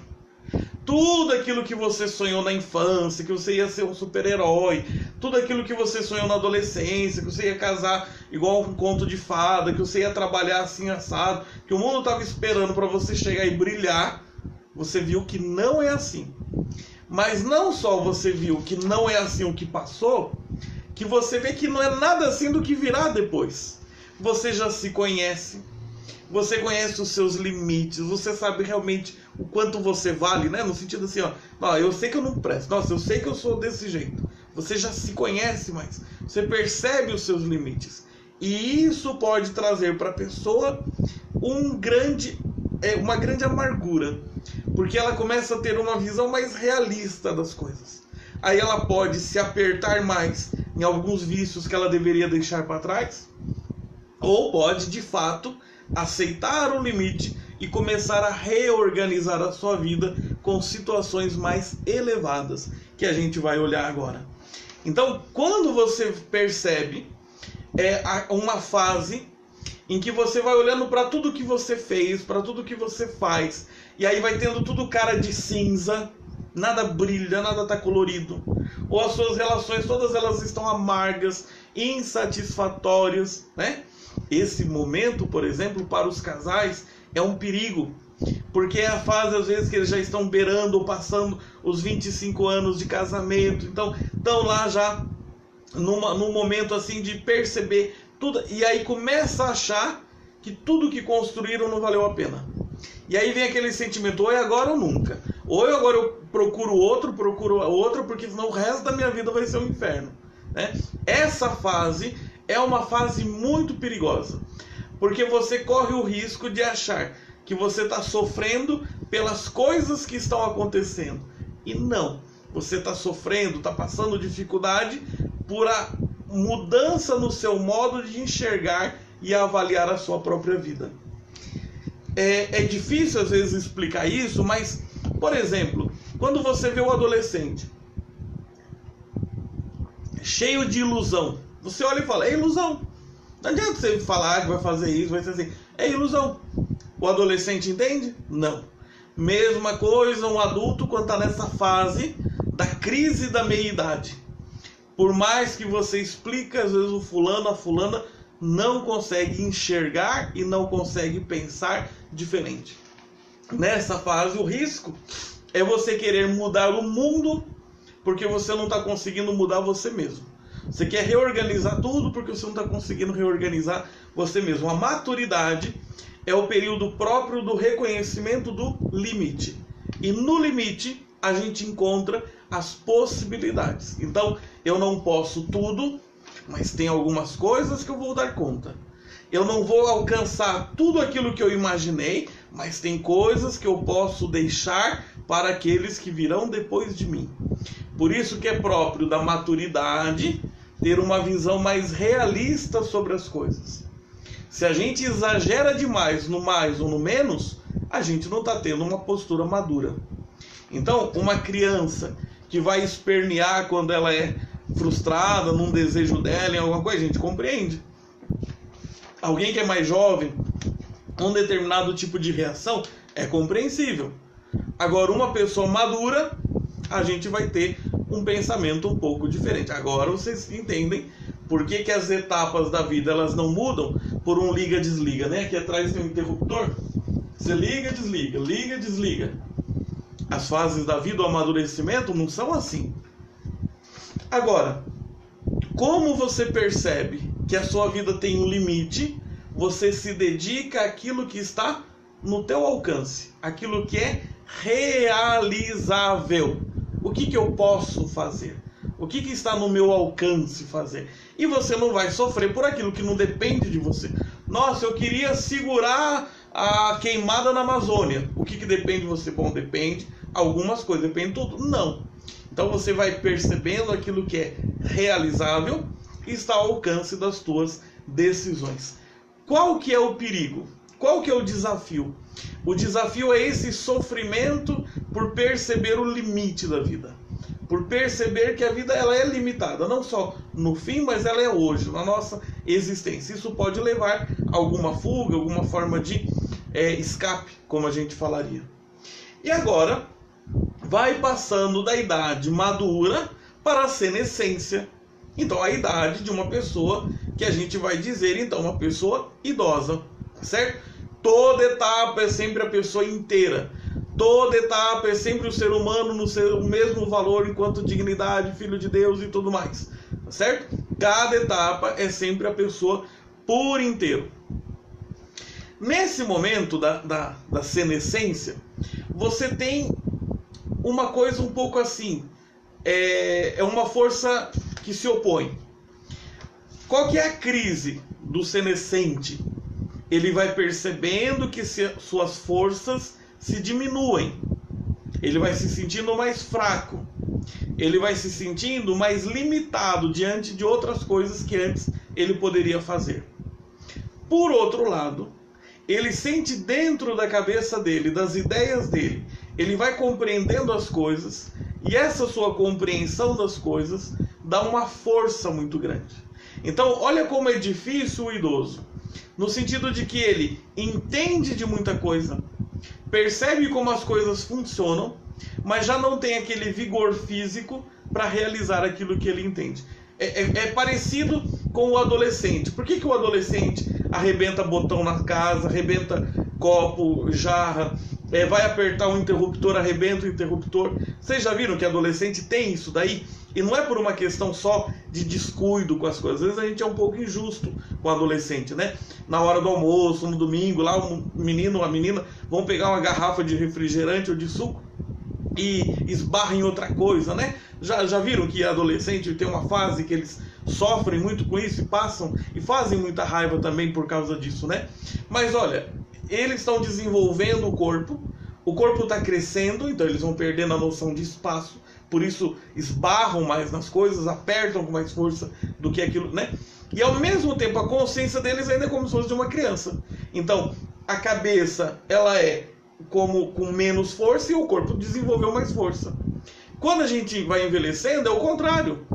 Tudo aquilo que você sonhou na infância, que você ia ser um super-herói, tudo aquilo que você sonhou na adolescência, que você ia casar igual um conto de fada, que você ia trabalhar assim assado, que o mundo estava esperando para você chegar e brilhar, você viu que não é assim. Mas não só você viu que não é assim o que passou, que você vê que não é nada assim do que virá depois. Você já se conhece, você conhece os seus limites, você sabe realmente o quanto você vale, né? No sentido assim, ó, eu sei que eu não presto, nossa, eu sei que eu sou desse jeito. Você já se conhece mais, você percebe os seus limites. E isso pode trazer para a pessoa uma grande amargura, porque ela começa a ter uma visão mais realista das coisas. Aí ela pode se apertar mais em alguns vícios que ela deveria deixar para trás, ou pode, de fato, aceitar o limite e começar a reorganizar a sua vida com situações mais elevadas, que a gente vai olhar agora. Então, quando você percebe uma fase em que você vai olhando para tudo que você fez, para tudo que você faz, e aí vai tendo tudo cara de cinza, nada brilha, nada está colorido, ou as suas relações, todas elas estão amargas, insatisfatórias, né? Esse momento, por exemplo, para os casais é um perigo, porque é a fase às vezes que eles já estão beirando ou passando os 25 anos de casamento, então estão lá já num momento assim de perceber tudo, e aí começa a achar que tudo que construíram não valeu a pena. E aí vem aquele sentimento, ou é agora ou nunca. Ou agora eu procuro outro, porque senão o resto da minha vida vai ser um inferno, né? Essa fase é uma fase muito perigosa, porque você corre o risco de achar que você está sofrendo pelas coisas que estão acontecendo. E não, você está sofrendo, está passando dificuldade por a mudança no seu modo de enxergar e avaliar a sua própria vida. É difícil às vezes explicar isso, mas, por exemplo, quando você vê o adolescente cheio de ilusão, você olha e fala, é ilusão. Não adianta você falar que vai fazer isso, vai ser assim. É ilusão. O adolescente entende? Não. Mesma coisa um adulto quando está nessa fase da crise da meia-idade. Por mais que você explique, às vezes o fulano, a fulana, não consegue enxergar e não consegue pensar diferente. Nessa fase, o risco é você querer mudar o mundo porque você não está conseguindo mudar você mesmo. Você quer reorganizar tudo porque você não está conseguindo reorganizar você mesmo. A maturidade é o período próprio do reconhecimento do limite. E no limite a gente encontra as possibilidades. Então, eu não posso tudo, mas tem algumas coisas que eu vou dar conta. Eu não vou alcançar tudo aquilo que eu imaginei, mas tem coisas que eu posso deixar para aqueles que virão depois de mim. Por isso que é próprio da maturidade ter uma visão mais realista sobre as coisas. Se a gente exagera demais no mais ou no menos, a gente não está tendo uma postura madura. Então, uma criança que vai espernear quando ela é frustrada num desejo dela, em alguma coisa, a gente compreende. Alguém que é mais jovem, um determinado tipo de reação é compreensível. Agora, uma pessoa madura, a gente vai ter um pensamento um pouco diferente. Agora vocês entendem por que as etapas da vida elas não mudam por um liga-desliga, né? Aqui atrás tem um interruptor. Você liga, desliga, liga, desliga. As fases da vida, o amadurecimento, não são assim. Agora, como você percebe que a sua vida tem um limite, você se dedica àquilo que está no teu alcance, aquilo que é realizável. O que eu posso fazer? O que está no meu alcance fazer? E você não vai sofrer por aquilo que não depende de você. Nossa, eu queria segurar a queimada na Amazônia. O que depende de você? Bom, depende algumas coisas, depende de tudo? Não. Então você vai percebendo aquilo que é realizável e está ao alcance das tuas decisões. Qual que é o perigo? Qual que é o desafio? O desafio é esse sofrimento por perceber o limite da vida. Por perceber que a vida ela é limitada, não só no fim, mas ela é hoje, na nossa existência. Isso pode levar a alguma fuga, alguma forma de escape, como a gente falaria. E agora, vai passando da idade madura para a senescência. Então, a idade de uma pessoa que a gente vai dizer, então, uma pessoa idosa, certo? Toda etapa é sempre a pessoa inteira. Toda etapa é sempre o ser humano no seu mesmo valor enquanto dignidade, filho de Deus e tudo mais, certo? Cada etapa é sempre a pessoa por inteiro. Nesse momento da senescência, você tem uma coisa um pouco assim, é uma força que se opõe. Qual que é a crise do senescente? Ele vai percebendo que suas forças se diminuem. Ele vai se sentindo mais fraco. Ele vai se sentindo mais limitado diante de outras coisas que antes ele poderia fazer. Por outro lado, ele sente dentro da cabeça dele, das ideias dele, ele vai compreendendo as coisas, e essa sua compreensão das coisas dá uma força muito grande. Então, olha como é difícil o idoso, no sentido de que ele entende de muita coisa, percebe como as coisas funcionam, mas já não tem aquele vigor físico para realizar aquilo que ele entende. É parecido com o adolescente. Por que o adolescente arrebenta botão na casa, arrebenta copo, jarra, vai apertar um interruptor, arrebenta o interruptor? Vocês já viram que adolescente tem isso daí? E não é por uma questão só de descuido com as coisas. Às vezes a gente é um pouco injusto com o adolescente, né? Na hora do almoço, no domingo, lá um menino ou uma menina vão pegar uma garrafa de refrigerante ou de suco e esbarra em outra coisa, né? Já viram que adolescente tem uma fase que eles sofrem muito com isso e passam e fazem muita raiva também por causa disso, né? Mas olha, eles estão desenvolvendo o corpo está crescendo, então eles vão perdendo a noção de espaço, por isso esbarram mais nas coisas, apertam com mais força do que aquilo, né? E ao mesmo tempo a consciência deles ainda é como se fosse de uma criança. Então a cabeça ela é como com menos força e o corpo desenvolveu mais força. Quando a gente vai envelhecendo é o contrário.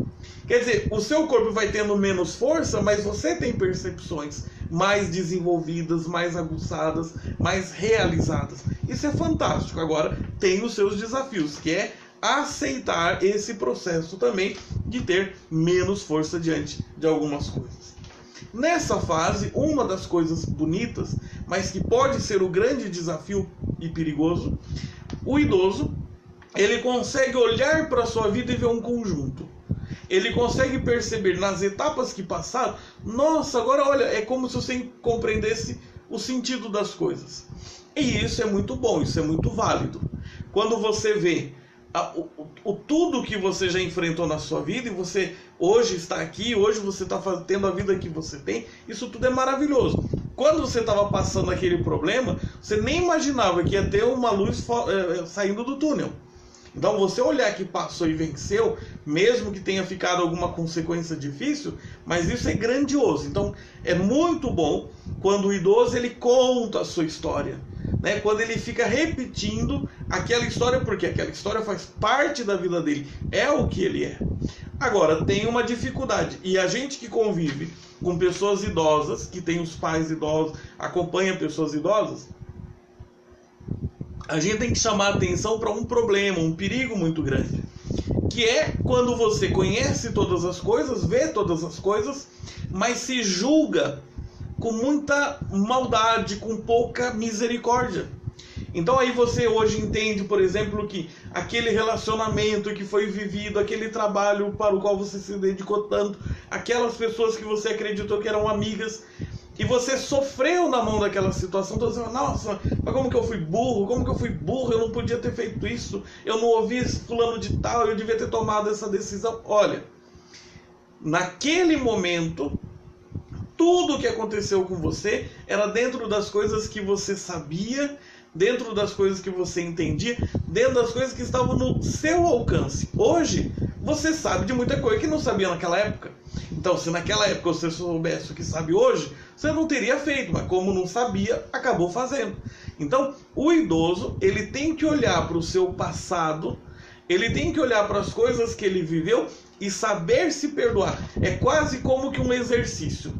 Quer dizer, o seu corpo vai tendo menos força, mas você tem percepções mais desenvolvidas, mais aguçadas, mais realizadas. Isso é fantástico. Agora, tem os seus desafios, que é aceitar esse processo também de ter menos força diante de algumas coisas. Nessa fase, uma das coisas bonitas, mas que pode ser o grande desafio e perigoso, o idoso, ele consegue olhar para a sua vida e ver um conjunto. Ele consegue perceber nas etapas que passaram, nossa, agora olha, é como se você compreendesse o sentido das coisas. E isso é muito bom, isso é muito válido. Quando você vê tudo que você já enfrentou na sua vida e você hoje está aqui, hoje você está tendo a vida que você tem, isso tudo é maravilhoso. Quando você estava passando aquele problema, você nem imaginava que ia ter uma luz saindo do túnel. Então você olhar que passou e venceu, mesmo que tenha ficado alguma consequência difícil, mas isso é grandioso. Então é muito bom quando o idoso ele conta a sua história, né? Quando ele fica repetindo aquela história, porque aquela história faz parte da vida dele, é o que ele é. Agora, tem uma dificuldade, e a gente que convive com pessoas idosas, que tem os pais idosos, acompanha pessoas idosas, a gente tem que chamar a atenção para um problema, um perigo muito grande, que é quando você conhece todas as coisas, vê todas as coisas, mas se julga com muita maldade, com pouca misericórdia. Então aí você hoje entende, por exemplo, que aquele relacionamento que foi vivido, aquele trabalho para o qual você se dedicou tanto, aquelas pessoas que você acreditou que eram amigas, e você sofreu na mão daquela situação, então você fala, nossa, mas como que eu fui burro, eu não podia ter feito isso, eu não ouvi fulano de tal, eu devia ter tomado essa decisão. Olha, naquele momento, tudo o que aconteceu com você era dentro das coisas que você sabia, dentro das coisas que você entendia, dentro das coisas que estavam no seu alcance. Hoje, você sabe de muita coisa que não sabia naquela época. Então, se naquela época você soubesse o que sabe hoje, você não teria feito, mas como não sabia, acabou fazendo. Então, o idoso, ele tem que olhar para o seu passado, ele tem que olhar para as coisas que ele viveu e saber se perdoar. É quase como que um exercício.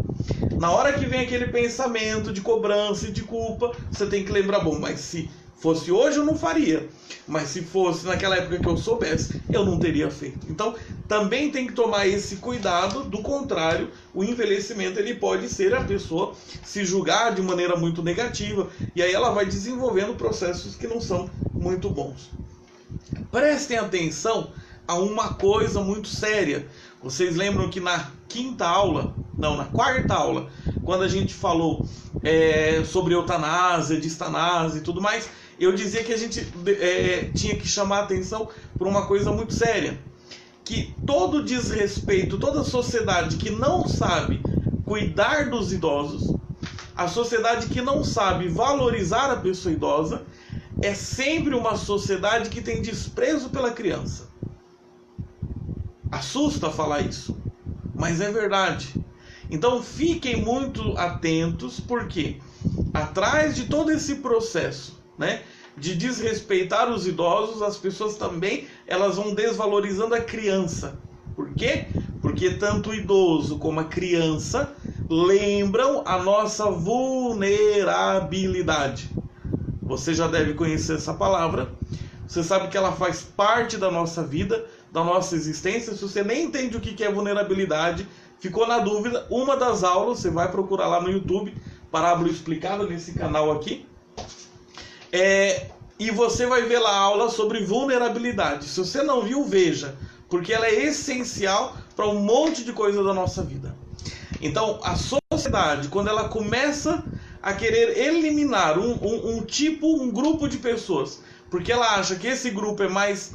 Na hora que vem aquele pensamento de cobrança e de culpa, você tem que lembrar, bom, mas se fosse hoje eu não faria, mas se fosse naquela época que eu soubesse, eu não teria feito. Então, também tem que tomar esse cuidado, do contrário, o envelhecimento ele pode ser a pessoa se julgar de maneira muito negativa, e aí ela vai desenvolvendo processos que não são muito bons. Prestem atenção a uma coisa muito séria. Vocês lembram que na quarta aula, quando a gente falou sobre eutanásia, distanásia e tudo mais, eu dizia que a gente tinha que chamar a atenção para uma coisa muito séria, que todo desrespeito, toda sociedade que não sabe cuidar dos idosos, a sociedade que não sabe valorizar a pessoa idosa, é sempre uma sociedade que tem desprezo pela criança. Assusta falar isso, mas é verdade. Então fiquem muito atentos, porque atrás de todo esse processo, né, de desrespeitar os idosos, as pessoas também elas vão desvalorizando a criança. Por quê? Porque tanto o idoso como a criança lembram a nossa vulnerabilidade. Você já deve conhecer essa palavra. Você sabe que ela faz parte da nossa vida, da nossa existência. Se você nem entende o que é vulnerabilidade, ficou na dúvida, uma das aulas, você vai procurar lá no YouTube, Parábola Explicada, nesse canal aqui. E você vai ver lá a aula sobre vulnerabilidade. Se você não viu, veja. porque ela é essencial para um monte de coisa da nossa vida. Então, a sociedade, quando ela começa a querer eliminar um grupo de pessoas, porque ela acha que esse grupo é mais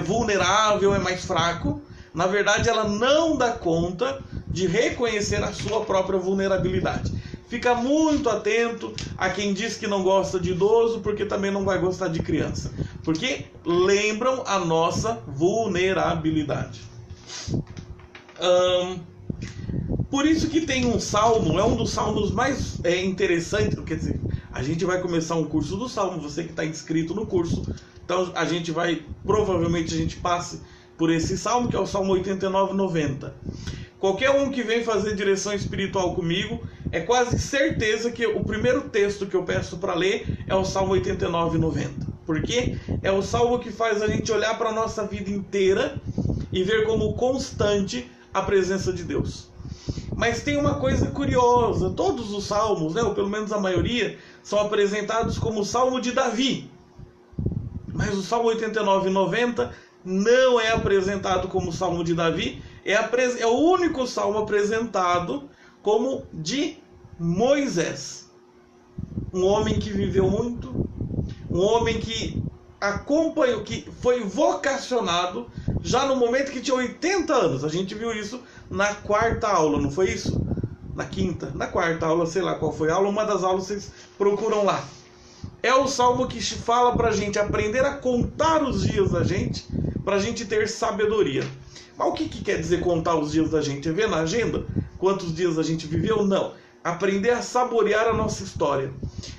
vulnerável, é mais fraco, na verdade ela não dá conta de reconhecer a sua própria vulnerabilidade. Fica muito atento a quem diz que não gosta de idoso, porque também não vai gostar de criança. Porque lembram a nossa vulnerabilidade. Por isso que tem um salmo, é um dos salmos mais interessantes. Quer dizer, a gente vai começar um curso do salmo, você que está inscrito no curso. Então provavelmente a gente passe por esse salmo, que é o Salmo 89, 90. Qualquer um que vem fazer direção espiritual comigo, é quase certeza que o primeiro texto que eu peço para ler é o Salmo 89, 90. Porque é o salmo que faz a gente olhar para a nossa vida inteira e ver como constante a presença de Deus. Mas tem uma coisa curiosa, todos os salmos, ou pelo menos a maioria, são apresentados como o Salmo de Davi. Mas o Salmo 89 e 90 não é apresentado como o Salmo de Davi, é o único salmo apresentado como de Moisés. Um homem que viveu muito, um homem que acompanhou, que foi vocacionado já no momento que tinha 80 anos. A gente viu isso na quarta aula, não foi isso? Na quinta, na quarta aula, sei lá qual foi a aula, uma das aulas vocês procuram lá. É o salmo que fala pra gente aprender a contar os dias da gente, pra gente ter sabedoria. Mas o que quer dizer contar os dias da gente? É ver na agenda quantos dias a gente viveu? Não. Aprender a saborear a nossa história.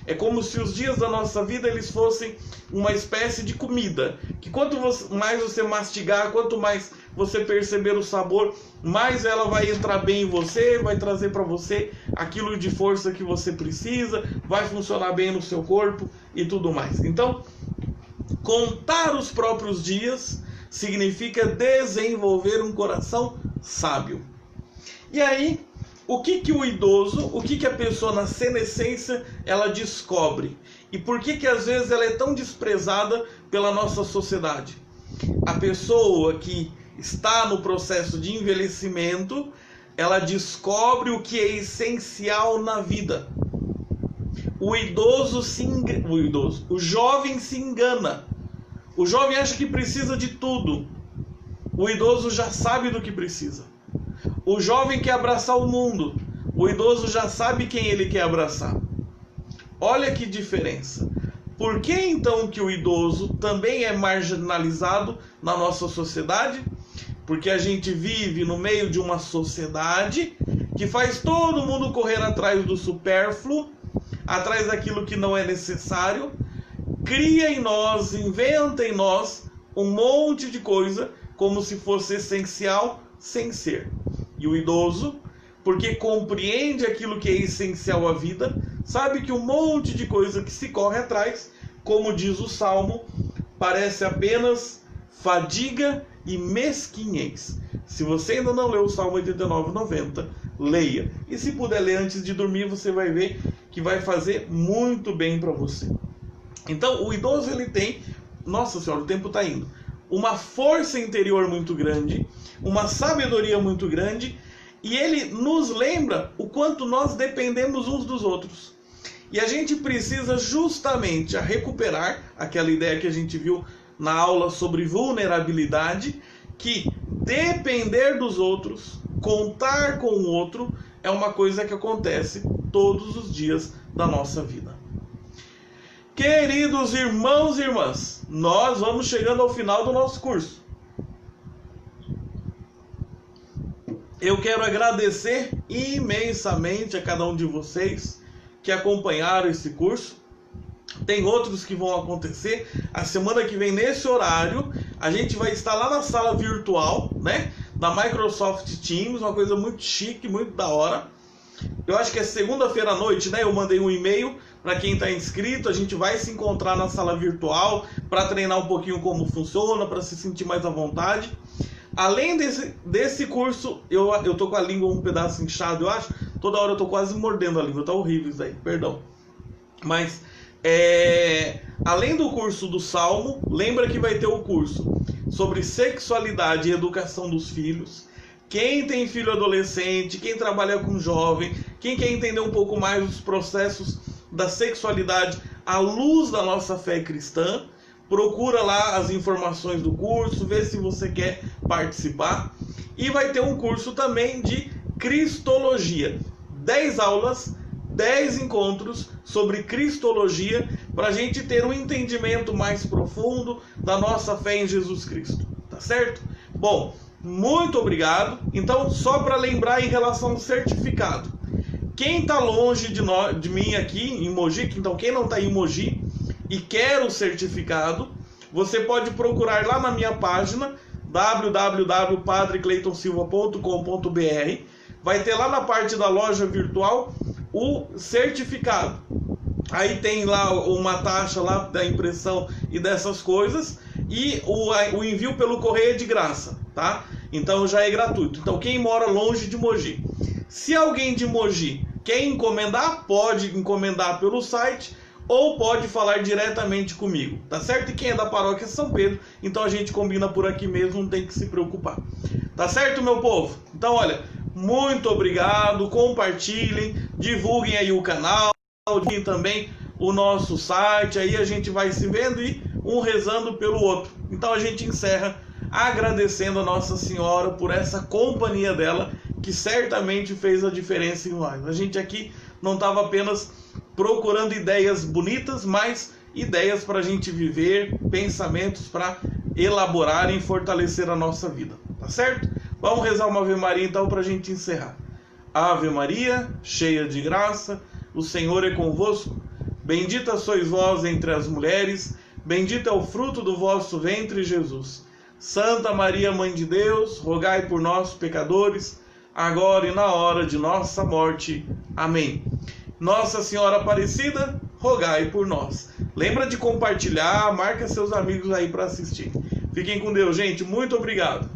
É como se os dias da nossa vida eles fossem uma espécie de comida, que quanto mais você mastigar, quanto mais você perceber o sabor, mais ela vai entrar bem em você, vai trazer para você aquilo de força que você precisa, vai funcionar bem no seu corpo e tudo mais. Então, contar os próprios dias significa desenvolver um coração sábio. E aí, o que o idoso, o que a pessoa na senescência ela descobre? E por que às vezes ela é tão desprezada pela nossa sociedade? A pessoa que está no processo de envelhecimento, ela descobre o que é essencial na vida. O jovem se engana. O jovem acha que precisa de tudo. O idoso já sabe do que precisa. O jovem quer abraçar o mundo. O idoso já sabe quem ele quer abraçar. Olha que diferença. Por que então que o idoso também é marginalizado na nossa sociedade? Porque a gente vive no meio de uma sociedade que faz todo mundo correr atrás do supérfluo, atrás daquilo que não é necessário, cria em nós, inventa em nós um monte de coisa como se fosse essencial sem ser. E o idoso, porque compreende aquilo que é essencial à vida, sabe que um monte de coisa que se corre atrás, como diz o Salmo, parece apenas fadiga e mesquinhez. Se você ainda não leu o Salmo 89, 90, leia. E se puder ler antes de dormir, você vai ver que vai fazer muito bem para você. Então, o idoso ele tem, nossa senhora, o tempo está indo, uma força interior muito grande, uma sabedoria muito grande, e ele nos lembra o quanto nós dependemos uns dos outros. E a gente precisa justamente recuperar aquela ideia que a gente viu na aula sobre vulnerabilidade, que depender dos outros, contar com o outro, é uma coisa que acontece todos os dias da nossa vida. Queridos irmãos e irmãs, nós vamos chegando ao final do nosso curso. Eu quero agradecer imensamente a cada um de vocês que acompanharam esse curso. Tem outros que vão acontecer. A semana que vem, nesse horário, a gente vai estar lá na sala virtual, né, da Microsoft Teams, uma coisa muito chique, muito da hora. Eu acho que é segunda-feira à noite, né? Eu mandei um e-mail para quem está inscrito. A gente vai se encontrar na sala virtual para treinar um pouquinho como funciona, para se sentir mais à vontade. Além desse curso, eu tô com a língua um pedaço inchado, eu acho. Toda hora eu tô quase mordendo a língua, tá horrível isso aí, perdão. Mas, além do curso do Salmo, lembra que vai ter o curso sobre sexualidade e educação dos filhos. Quem tem filho adolescente, quem trabalha com jovem, quem quer entender um pouco mais os processos da sexualidade à luz da nossa fé cristã, procura lá as informações do curso, vê se você quer participar. E vai ter um curso também de Cristologia. 10 aulas, 10 encontros sobre Cristologia, para a gente ter um entendimento mais profundo da nossa fé em Jesus Cristo. Tá certo? Bom, muito obrigado. Então, só para lembrar em relação ao certificado. Quem está longe de mim aqui em Mogi, então quem não está em Mogi e quer o certificado, você pode procurar lá na minha página www.padrecleitonsilva.com.br. Vai ter lá na parte da loja virtual o certificado. Aí tem lá uma taxa lá da impressão e dessas coisas, e o envio pelo correio é de graça, tá? Então já é gratuito. Então quem mora longe de Mogi, se alguém de Mogi quer encomendar, pode encomendar pelo site ou pode falar diretamente comigo, tá certo? E quem é da paróquia São Pedro, então a gente combina por aqui mesmo, não tem que se preocupar. Tá certo, meu povo? Então, olha, muito obrigado, compartilhem, divulguem aí o canal, divulguem também o nosso site, aí a gente vai se vendo e um rezando pelo outro. Então a gente encerra agradecendo a Nossa Senhora por essa companhia dela, que certamente fez a diferença em nós. A gente aqui não estava apenas procurando ideias bonitas, mas ideias para a gente viver, pensamentos para elaborar e fortalecer a nossa vida, tá certo? Vamos rezar uma Ave Maria então para a gente encerrar. Ave Maria, cheia de graça, o Senhor é convosco. Bendita sois vós entre as mulheres, bendito é o fruto do vosso ventre, Jesus. Santa Maria, Mãe de Deus, rogai por nós, pecadores, agora e na hora de nossa morte. Amém. Nossa Senhora Aparecida, rogai por nós. Lembra de compartilhar, marca seus amigos aí para assistir. Fiquem com Deus, gente. Muito obrigado.